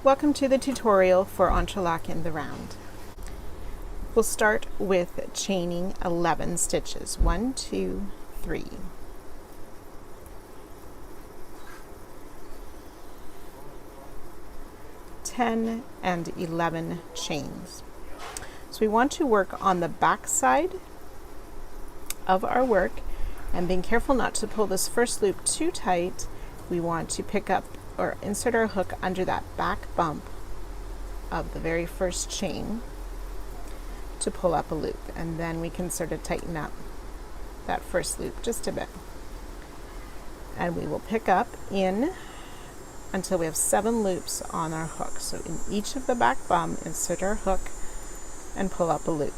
Welcome to the tutorial for Entrelac in the round. We'll start with chaining 11 stitches. 1, 2, 3. And 11 chains. So we want to work on the back side of our work, and being careful not to pull this first loop too tight. We want to pick up or insert our hook under that back bump of the very first chain to pull up a loop, and then we can sort of tighten up that first loop just a bit, and we will pick up in until we have 7 loops on our hook. So in each of the back bum, insert our hook and pull up a loop.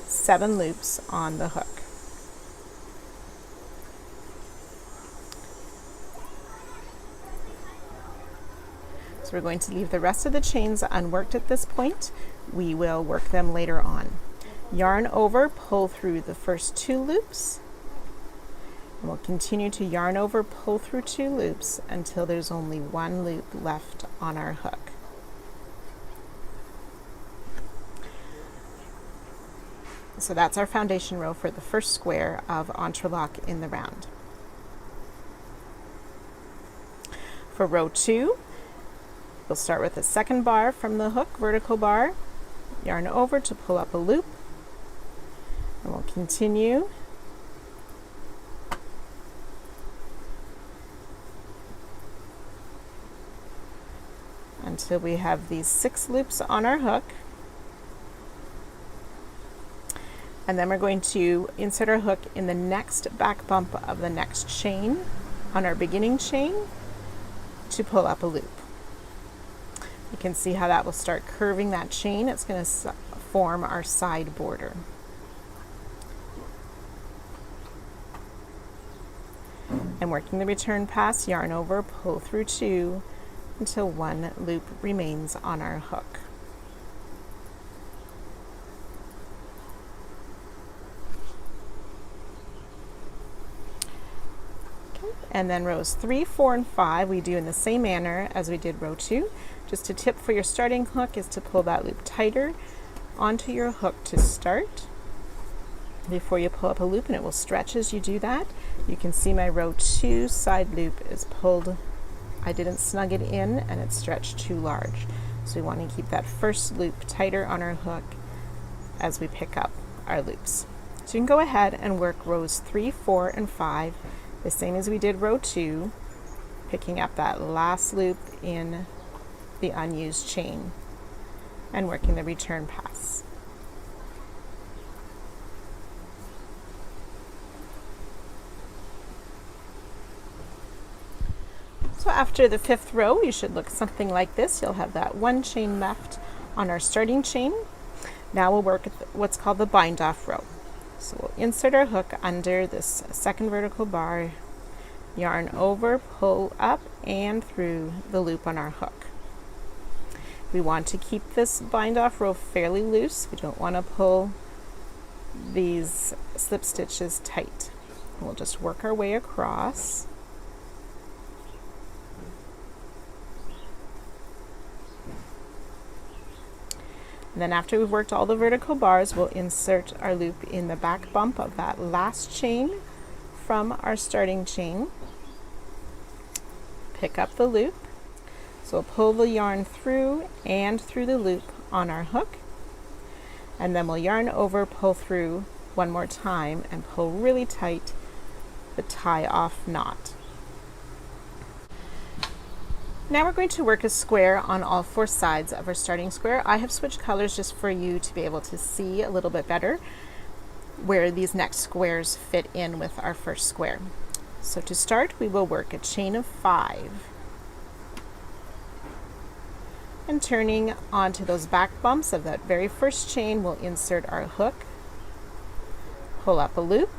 Seven loops on the hook. So we're going to leave the rest of the chains unworked at this point. We will work them later on. Yarn over, pull through the first 2 loops, and we'll continue to yarn over, pull through 2 loops until there's only 1 loop left on our hook. So that's our foundation row for the first square of Entrelac in the round. For row 2, we'll start with the second bar from the hook, vertical bar, yarn over to pull up a loop, and we'll continue until we have these 6 loops on our hook. And then we're going to insert our hook in the next back bump of the next chain on our beginning chain to pull up a loop. You can see how that will start curving that chain. It's going to form our side border. And working the return pass, yarn over, pull through 2 until 1 loop remains on our hook. And then rows 3, 4, and 5 we do in the same manner as we did row 2. Just a tip for your starting hook is to pull that loop tighter onto your hook to start before you pull up a loop, and it will stretch as you do that. You can see my row 2 side loop is pulled. I didn't snug it in and it's stretched too large. So we want to keep that first loop tighter on our hook as we pick up our loops. So you can go ahead and work rows 3, 4, and 5 the same as we did row 2, picking up that last loop in the unused chain and working the return pass. So after the 5th row, you should look something like this. You'll have that 1 chain left on our starting chain. Now we'll work at what's called the bind off row. So we'll insert our hook under this second vertical bar, yarn over, pull up and through the loop on our hook. We want to keep this bind off row fairly loose. We don't want to pull these slip stitches tight. We'll just work our way across. And then after we've worked all the vertical bars, we'll insert our loop in the back bump of that last chain from our starting chain. Pick up the loop. So we'll pull the yarn through and through the loop on our hook. And then we'll yarn over, pull through one more time, and pull really tight the tie off knot. Now we're going to work a square on all 4 sides of our starting square. I have switched colors just for you to be able to see a little bit better where these next squares fit in with our first square. So to start, we will work a chain of 5. And turning onto those back bumps of that very first chain, we'll insert our hook, pull up a loop,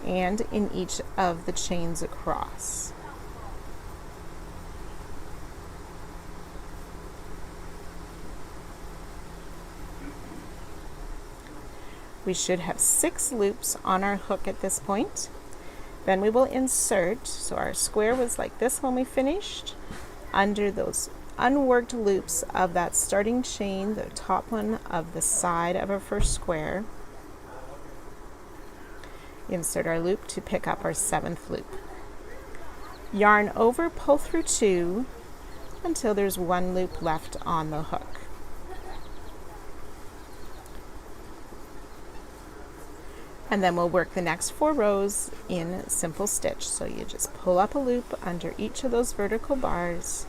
and in each of the chains across. We should have 6 loops on our hook at this point. Then we will insert, so our square was like this when we finished, under those unworked loops of that starting chain, the top one of the side of our first square. Insert our loop to pick up our 7th loop. Yarn over, pull through 2 until there's 1 loop left on the hook. And then we'll work the next 4 rows in simple stitch. So you just pull up a loop under each of those vertical bars.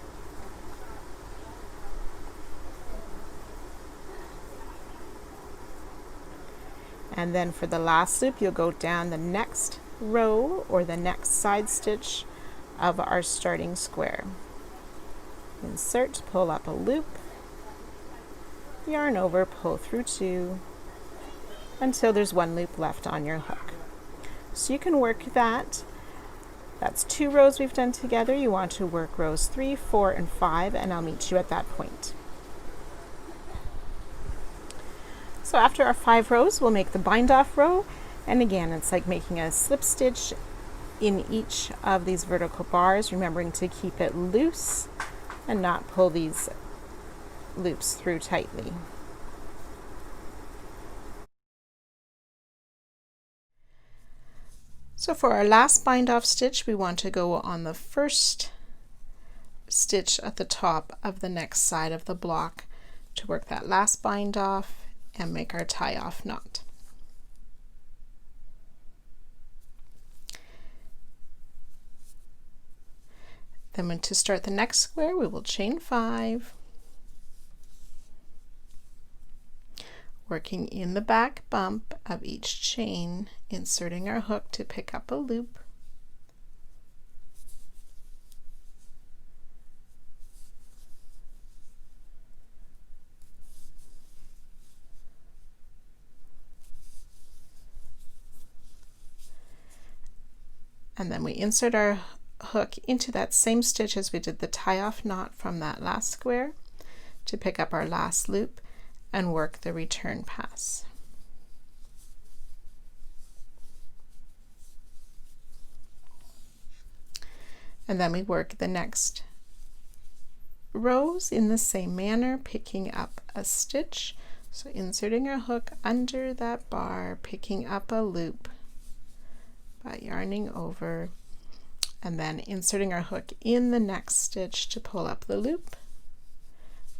And then for the last loop, you'll go down the next row or the next side stitch of our starting square. Insert, pull up a loop, yarn over, pull through 2 until there's 1 loop left on your hook. So you can work that. That's 2 rows we've done together. You want to work rows 3, 4, and 5, and I'll meet you at that point. So after our 5 rows, we'll make the bind off row. And again, it's like making a slip stitch in each of these vertical bars, remembering to keep it loose and not pull these loops through tightly. So for our last bind off stitch, we want to go on the first stitch at the top of the next side of the block to work that last bind off and make our tie off knot. Then to start the next square, we will chain 5, working in the back bump of each chain, inserting our hook to pick up a loop. And then we insert our hook into that same stitch as we did the tie off knot from that last square to pick up our last loop and work the return pass. And then we work the next rows in the same manner, picking up a stitch. So inserting our hook under that bar, picking up a loop by yarning over, and then inserting our hook in the next stitch to pull up the loop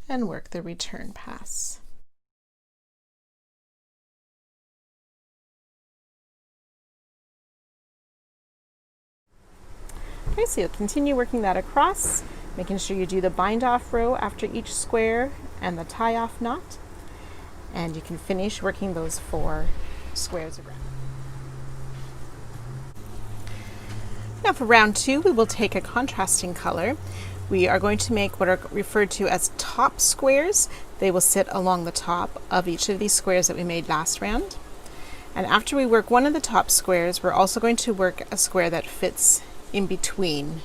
and work the return pass. Okay, so you'll continue working that across, making sure you do the bind off row after each square and the tie off knot, and you can finish working those 4 squares around. Now for round 2, we will take a contrasting color. We are going to make what are referred to as top squares. They will sit along the top of each of these squares that we made last round. And after we work one of the top squares, we're also going to work a square that fits in between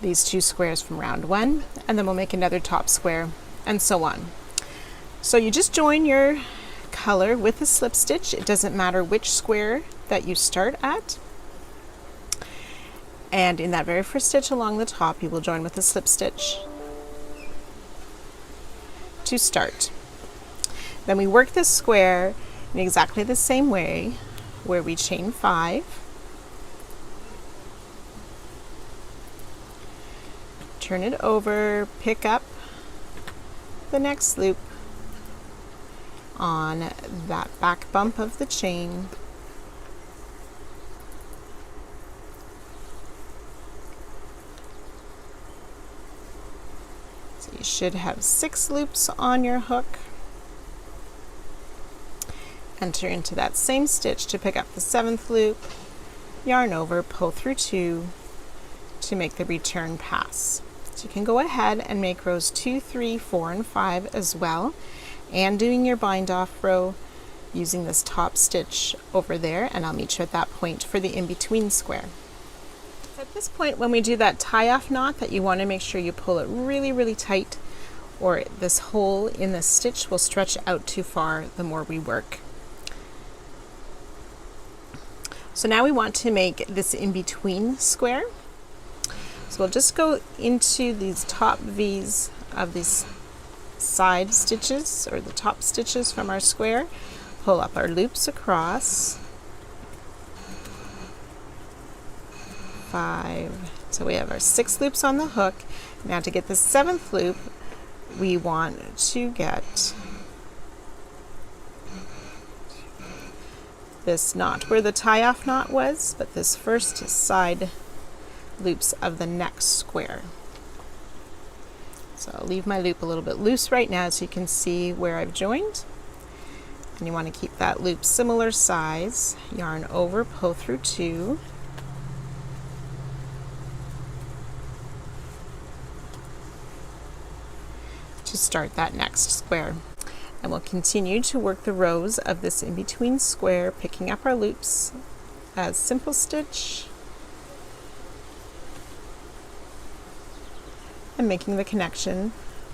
these 2 squares from round 1, and then we'll make another top square, and so on. So you just join your color with a slip stitch. It doesn't matter which square that you start at. And in that very first stitch along the top, you will join with a slip stitch to start. Then we work this square in exactly the same way, where we chain 5, turn it over, pick up the next loop on that back bump of the chain, so you should have 6 loops on your hook. Enter into that same stitch to pick up the 7th loop, yarn over, pull through 2 to make the return pass. So you can go ahead and make rows 2, 3, 4, and 5 as well, and doing your bind off row using this top stitch over there, and I'll meet you at that point for the in-between square. At this point, when we do that tie-off knot, that you want to make sure you pull it really, really tight, or this hole in the stitch will stretch out too far the more we work. So now we want to make this in-between square. So we'll just go into these top V's of these side stitches, or the top stitches from our square, pull up our loops across, 5, so we have our 6 loops on the hook. Now to get the 7th loop, we want to get this knot where the tie-off knot was, but this first side loops of the next square. So I'll leave my loop a little bit loose right now so you can see where I've joined. And you want to keep that loop similar size. Yarn over, pull through 2. To start that next square. And we'll continue to work the rows of this in-between square, picking up our loops as simple stitch and making the connection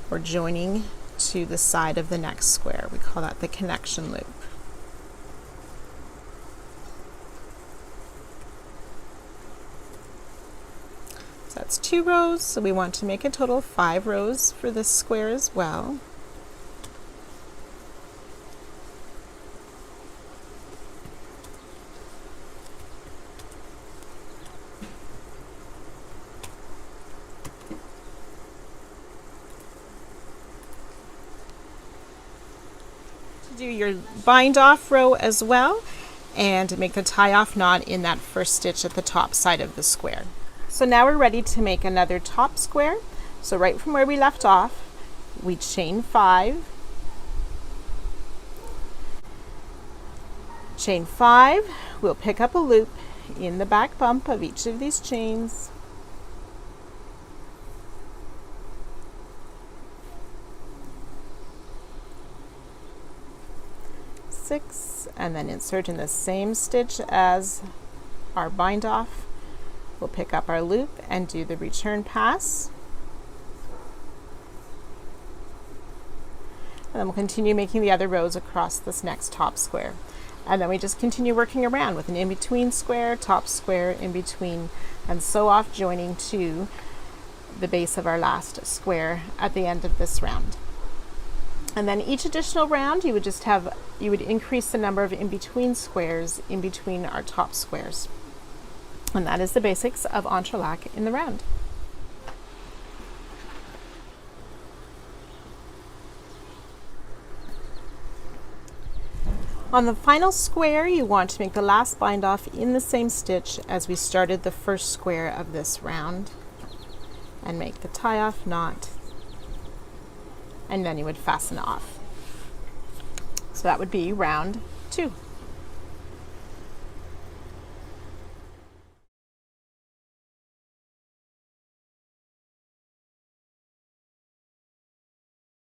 or joining to the side of the next square. We call that the connection loop. So that's 2 rows, so we want to make a total of 5 rows for this square as well. Do your bind off row as well and make the tie off knot in that first stitch at the top side of the square. So now we're ready to make another top square. So right from where we left off, we chain 5, chain 5, we'll pick up a loop in the back bump of each of these chains, and then insert in the same stitch as our bind off. We'll pick up our loop and do the return pass. And then we'll continue making the other rows across this next top square. And then we just continue working around with an in-between square, top square, in-between, and so off, joining to the base of our last square at the end of this round. And then each additional round, you would increase the number of in-between squares in between our top squares. And that is the basics of Entrelac in the round. On the final square, you want to make the last bind off in the same stitch as we started the first square of this round, and make the tie off knot, and then you would fasten off. So that would be round 2.